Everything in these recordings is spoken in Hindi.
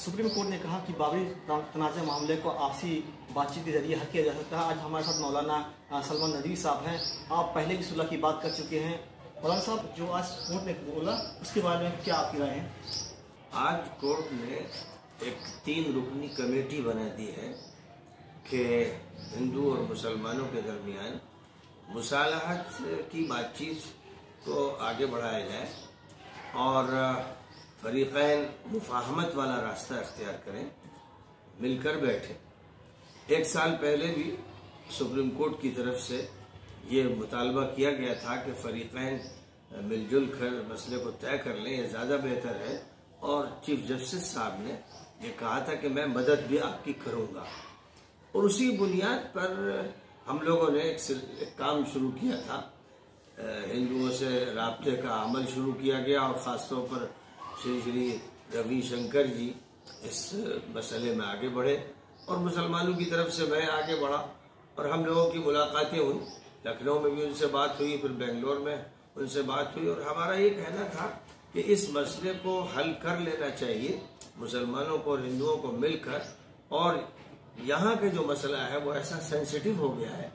सुप्रीम कोर्ट ने कहा कि बाबरी तनाज़ा मामले को आपसी बातचीत के जरिए हल किया जा सकता है। आज हमारे साथ मौलाना सलमान नदवी साहब हैं। आप पहले भी सुलह की बात कर चुके हैं। मौलाना साहब, जो आज कोर्ट ने बोला उसके बारे में क्या आपकी राय है? आज कोर्ट ने एक 3 रुकनी कमेटी बना दी है कि हिंदू और मुसलमानों के दरमियान मुसालहत की बातचीत को आगे बढ़ाया जाए और फरीक़ैन मुफाहमत वाला रास्ता अख्तियार करें, मिलकर बैठें। 1 साल पहले भी सुप्रीम कोर्ट की तरफ से ये मुतालबा किया गया था कि फरीक़ैन मिलजुल कर मसले को तय कर लें, ये ज़्यादा बेहतर है। और चीफ जस्टिस साहब ने ये कहा था कि मैं मदद भी आपकी करूँगा। और उसी बुनियाद पर हम लोगों ने एक काम शुरू किया था। हिंदुओं से राब्ते का अमल शुरू किया गया और ख़ासतौर पर श्री रविशंकर जी इस मसले में आगे बढ़े और मुसलमानों की तरफ से मैं आगे बढ़ा और हम लोगों की मुलाकातें हुई। लखनऊ में भी उनसे बात हुई, फिर बेंगलोर में उनसे बात हुई और हमारा ये कहना था कि इस मसले को हल कर लेना चाहिए मुसलमानों को और हिंदुओं को मिलकर। और यहाँ का जो मसला है वो ऐसा सेंसिटिव हो गया है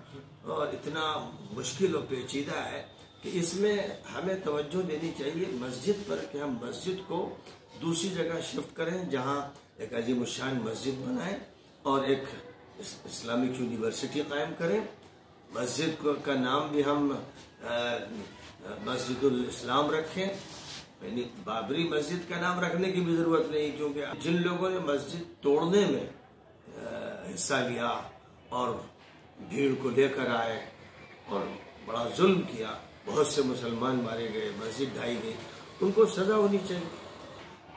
और इतना मुश्किल और पेचीदा है कि इसमें हमें तवज्जो देनी चाहिए मस्जिद पर कि हम मस्जिद को दूसरी जगह शिफ्ट करें, जहाँ एक अजीमुशान मस्जिद बनाएं और एक इस्लामिक यूनिवर्सिटी कायम करें। मस्जिद का नाम भी हम मस्जिदुल इस्लाम रखें, यानी बाबरी मस्जिद का नाम रखने की भी जरूरत नहीं, क्योंकि जिन लोगों ने मस्जिद तोड़ने में हिस्सा लिया और भीड़ को लेकर आए और बड़ा जुल्म किया, बहुत से मुसलमान मारे गए, मस्जिद ढाई गई, उनको सजा होनी चाहिए।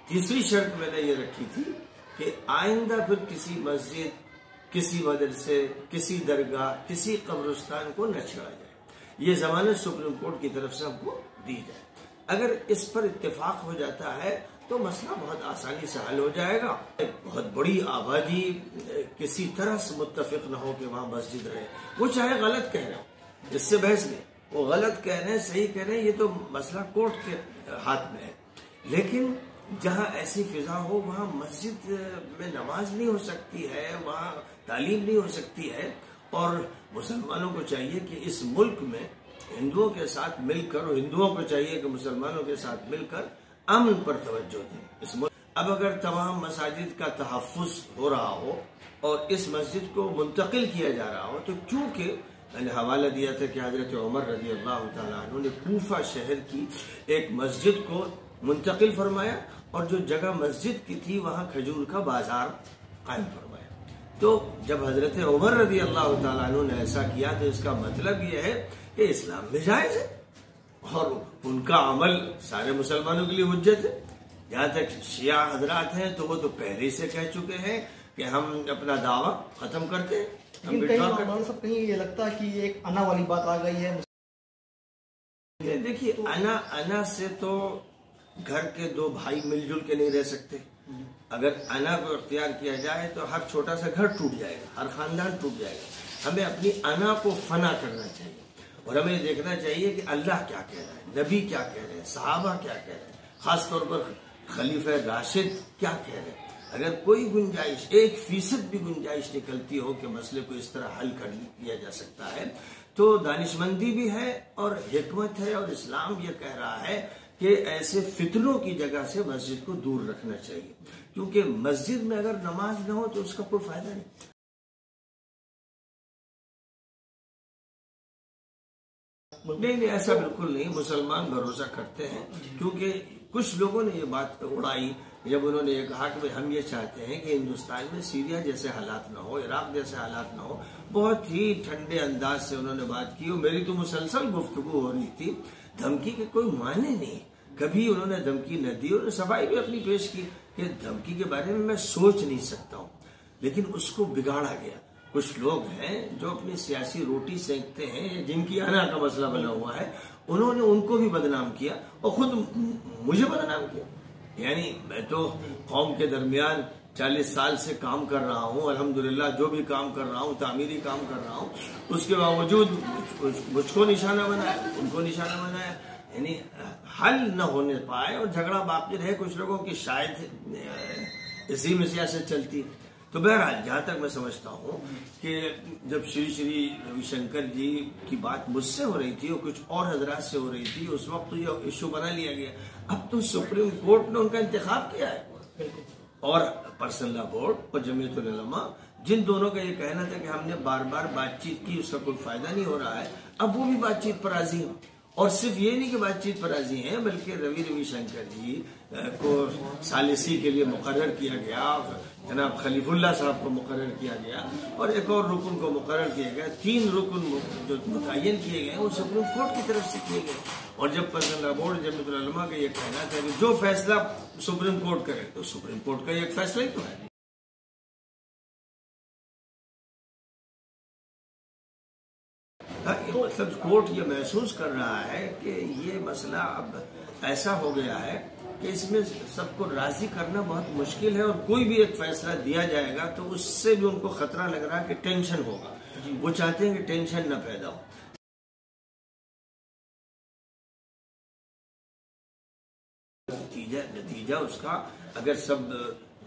तीसरी शर्त मैंने ये रखी थी कि आइंदा फिर किसी मस्जिद, किसी मदरसे, किसी दरगाह, किसी कब्रिस्तान को न छेड़ा जाए। ये जमानत सुप्रीम कोर्ट की तरफ से हमको दी जाए। अगर इस पर इत्तेफाक हो जाता है तो मसला बहुत आसानी से हल हो जाएगा। बहुत बड़ी आबादी किसी तरह से मुत्तफिक न हो कि वहाँ मस्जिद रहे, वो चाहे गलत कह रहे हो, इससे बहस नहीं, वो गलत कह रहे हैं सही कह रहे हैं, ये तो मसला कोर्ट के हाथ में है। लेकिन जहाँ ऐसी फिजा हो वहाँ मस्जिद में नमाज नहीं हो सकती है, वहाँ तालीम नहीं हो सकती है। और मुसलमानों को चाहिए कि इस मुल्क में हिंदुओं के साथ मिलकर, और हिंदुओं को चाहिए कि मुसलमानों के साथ मिलकर अमन पर तवज्जो दें इस मुल्क। अब अगर तमाम मसाजिद का तहफ़्फ़ुज़ हो रहा हो और इस मस्जिद को मुंतकिल किया जा रहा हो, तो क्योंकि मैंने हवाला दिया था कि हज़रत उमर रज़ी अल्लाह तआला अन्हु ने कूफा शहर की एक मस्जिद को मुंतकिल फरमाया और जो जगह मस्जिद की थी वहाँ खजूर का बाजार कायम फरमाया। तो जब हज़रत उमर रज़ी अल्लाह तआला अन्हु ने ऐसा किया तो इसका मतलब यह है कि इस्लाम में जायज़ है और उनका अमल सारे मुसलमानों के लिए हुज्जत है। जहाँ तक शिया हजरात हैं तो वो तो पहले से कह चुके हैं कि हम अपना दावा खत्म करते हैं। कहीं ये लगता है कि एक अना वाली बात आ गई है। देखिए, अना से तो घर के 2 भाई मिलजुल के नहीं रह सकते। अगर अना को इख्तियार किया जाए तो हर छोटा सा घर टूट जाएगा, हर खानदान टूट जाएगा। हमें अपनी अना को फना करना चाहिए और हमें देखना चाहिए कि अल्लाह क्या कह रहा है, नबी क्या कह रहे हैं, सहाबा क्या कह रहे हैं, खासतौर पर खलीफा राशिद क्या कह रहे हैं। अगर कोई गुंजाइश 1% भी गुंजाइश निकलती हो कि मसले को इस तरह हल कर लिया जा सकता है तो दानिशमंदी भी है और हिकमत है। और इस्लाम ये कह रहा है कि ऐसे फितनों की जगह से मस्जिद को दूर रखना चाहिए, क्योंकि मस्जिद में अगर नमाज न हो तो उसका कोई फायदा नहीं। नहीं, ऐसा बिल्कुल नहीं। मुसलमान भरोसा करते हैं, क्योंकि कुछ लोगों ने ये बात उड़ाई जब उन्होंने ये कहा कि भाई हम ये चाहते हैं कि हिंदुस्तान में सीरिया जैसे हालात ना हो, इराक जैसे हालात ना हो। बहुत ही ठंडे अंदाज से उन्होंने बात की और मेरी तो मुसलसल गुफ्तगू हो रही थी। धमकी के कोई माने नहीं, कभी उन्होंने धमकी न दी और सफाई भी अपनी पेश की कि धमकी के बारे में मैं सोच नहीं सकता हूँ, लेकिन उसको बिगाड़ा गया। कुछ लोग हैं जो अपनी सियासी रोटी सेंकते हैं, जिनकी अना का मसला बना हुआ है, उन्होंने उनको भी बदनाम किया और खुद मुझे बदनाम किया। यानी मैं तो कौम के दरमियान 40 साल से काम कर रहा हूँ, अल्हम्दुलिल्लाह जो भी काम कर रहा हूँ, तामीरी काम कर रहा हूँ, उसके बावजूद मुझको निशाना बनाया, उनको निशाना बनाया। यानी हल न होने पाए और झगड़ा बाकी रहे। कुछ लोगों की शायद इसी में सियासत चलती है। तो बहरहाल जहां तक मैं समझता हूँ कि जब श्री श्री रविशंकर जी की बात मुझसे हो रही थी और कुछ और हजरात से हो रही थी, उस वक्त तो ये इशू बना लिया गया। अब तो सुप्रीम कोर्ट ने उनका इंतखाब किया है और पर्सनल लॉ बोर्ड और जमीयत उलमा, जिन दोनों का ये कहना था कि हमने बार बार बातचीत की, उसका कोई फायदा नहीं हो रहा है, अब वो भी बातचीत पर राजी हैं। और सिर्फ ये नहीं कि बातचीत पर राजी हैं, बल्कि रविशंकर जी को सालिसी के लिए मुकर्रर किया गया, जनाब खलीफुल्लाह साहब को मुकर्रर किया गया और एक और रुकन को मुकर्रर किया गया। 3 रुकन जो मुतय्यन किए गए वो सुप्रीम कोर्ट की तरफ से किए गए। और जब personal law board Jamiat Ulama का ये कहना था कि जो फैसला सुप्रीम कोर्ट करे, तो सुप्रीम कोर्ट का एक फैसला ही तो है। मतलब कोर्ट ये महसूस कर रहा है कि ये मसला अब ऐसा हो गया है कि इसमें सबको राजी करना बहुत मुश्किल है और कोई भी एक फैसला दिया जाएगा तो उससे भी उनको खतरा लग रहा है कि टेंशन होगा। वो चाहते हैं कि टेंशन न पैदा हो। नतीजा उसका अगर सब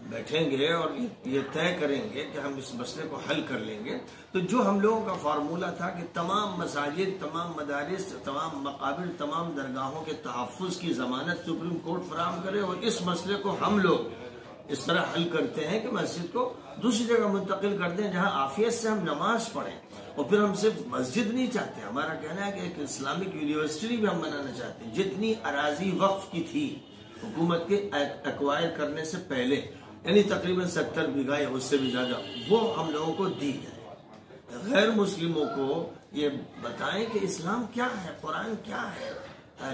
बैठेंगे और ये तय करेंगे कि हम इस मसले को हल कर लेंगे, तो जो हम लोगों का फार्मूला था कि तमाम मसाजिद, तमाम मदारिस, तमाम मकाबिर, तमाम दरगाहों के तहफ़्फ़ुज़ की ज़मानत सुप्रीम कोर्ट फराहम करे और इस मसले को हम लोग इस तरह हल करते हैं कि मस्जिद को दूसरी जगह मुंतकिल कर दें जहां आफियत से हम नमाज पढ़ें। और फिर हम सिर्फ मस्जिद नहीं चाहते, हमारा कहना है कि एक इस्लामिक यूनिवर्सिटी भी हम बनाना चाहते हैं। जितनी अराजी वक्फ की थी हुकूमत के एक्वायर करने से पहले, यानी तकरीबन 70 बीघा या उससे भी ज्यादा, वो हम लोगों को दी जाए। गैर मुस्लिमों को ये बताएं कि इस्लाम क्या है, कुरान क्या है,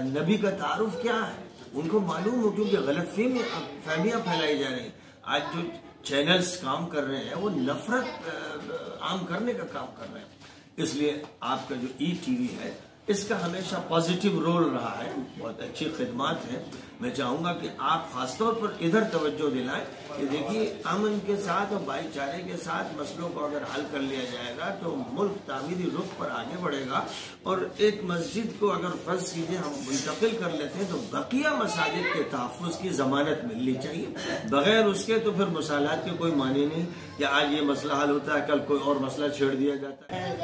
नबी का तारुफ क्या है, उनको मालूम हो, क्योंकि गलत फहमियां फैलाई जा रही हैं। आज जो चैनल्स काम कर रहे हैं वो नफरत आम करने का काम कर रहे हैं। इसलिए आपका जो ETV है इसका हमेशा पॉजिटिव रोल रहा है, बहुत अच्छी खिदमत है। मैं चाहूंगा कि आप खासतौर पर इधर तवज्जो दिलाएं कि देखिए अमन के साथ और भाईचारे के साथ मसलों को अगर हल कर लिया जाएगा तो मुल्क तामीरी रुख पर आगे बढ़ेगा। और एक मस्जिद को अगर फर्ज कीजिए हम मुंतकिल कर लेते हैं तो बकिया मसाजिद के तहफ़्फ़ुज़ की जमानत मिलनी चाहिए। बगैर उसके तो फिर मुसालात के कोई मानी नहीं कि आज ये मसला हल होता है, कल कोई और मसला छेड़ दिया जाता है।